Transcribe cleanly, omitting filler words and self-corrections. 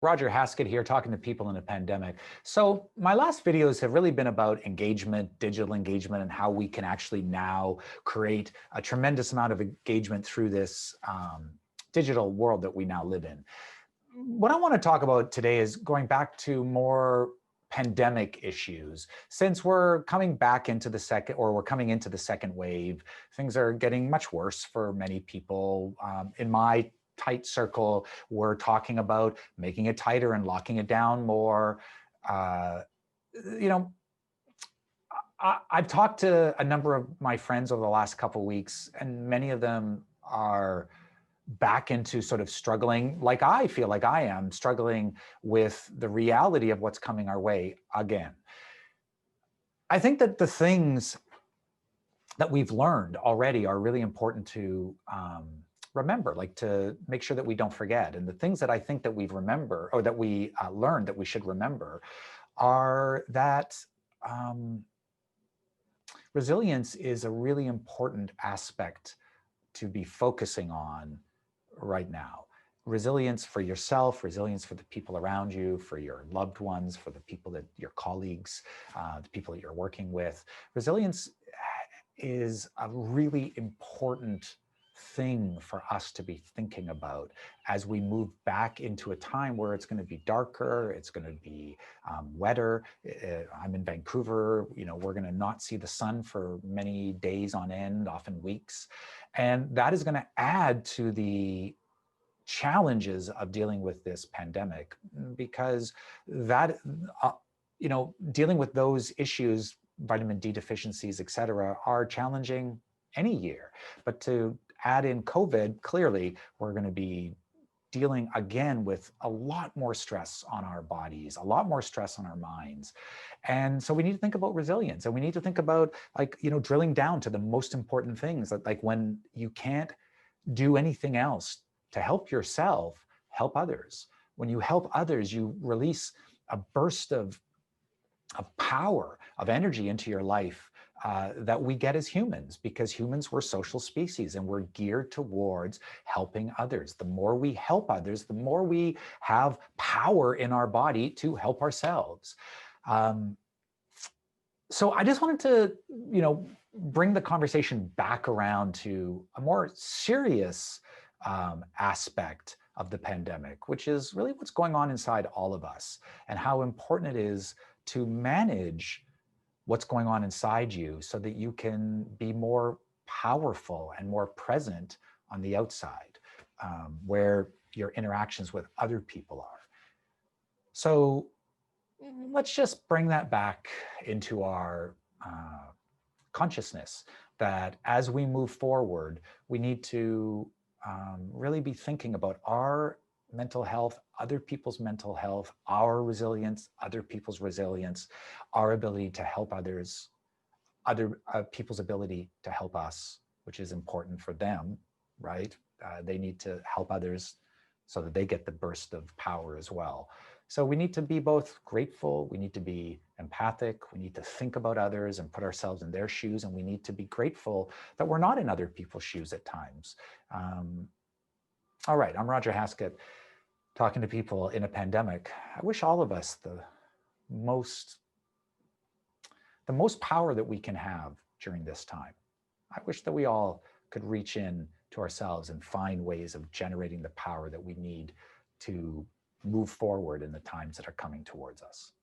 Roger Haskett here, talking to people in a pandemic. So my last videos have really been about engagement, digital engagement, and how we can actually now create a tremendous amount of engagement through this digital world that we now live in. What I want to talk about today is going back to more pandemic issues. Since we're coming back into we're coming into the second wave, things are getting much worse for many people. In my tight circle, we're talking about making it tighter and locking it down more. Uh, you know, I've talked to a number of my friends over the last couple of weeks, and many of them are back into sort of struggling, like I feel like I am, struggling with the reality of what's coming our way again. I think that the things that we've learned already are really important to remember, like to make sure that we don't forget. And the things that I think that we've remembered, or that we learned that we should remember, are that resilience is a really important aspect to be focusing on right now. Resilience for yourself, resilience for the people around you, for your loved ones, for the people that your colleagues, the people that you're working with. Resilience is a really important thing for us to be thinking about as we move back into a time where it's going to be darker, it's going to be wetter. I'm in Vancouver, we're going to not see the sun for many days on end, often weeks. And that is going to add to the challenges of dealing with this pandemic, because that, dealing with those issues, vitamin D deficiencies, et cetera, are challenging any year. But to add in COVID, clearly, we're going to be dealing again with a lot more stress on our bodies, a lot more stress on our minds. And so we need to think about resilience, and we need to think about, drilling down to the most important things, that like when you can't do anything else to help yourself, help others. When you help others, you release a burst of power, of energy into your life that we get as humans, because humans, we're social species and we're geared towards helping others. The more we help others, the more we have power in our body to help ourselves. So I just wanted to, bring the conversation back around to a more serious aspect of the pandemic, which is really what's going on inside all of us, and how important it is to manage what's going on inside you so that you can be more powerful and more present on the outside, where your interactions with other people are. So let's just bring that back into our consciousness, that as we move forward, we need to really be thinking about our mental health, other people's mental health, our resilience, other people's resilience, our ability to help others, other people's ability to help us, which is important for them, right? They need to help others so that they get the burst of power as well. So we need to be both grateful, we need to be empathic, we need to think about others and put ourselves in their shoes, and we need to be grateful that we're not in other people's shoes at times. All right, I'm Roger Haskett, talking to people in a pandemic. I wish all of us the most power that we can have during this time. I wish that we all could reach in to ourselves and find ways of generating the power that we need to move forward in the times that are coming towards us.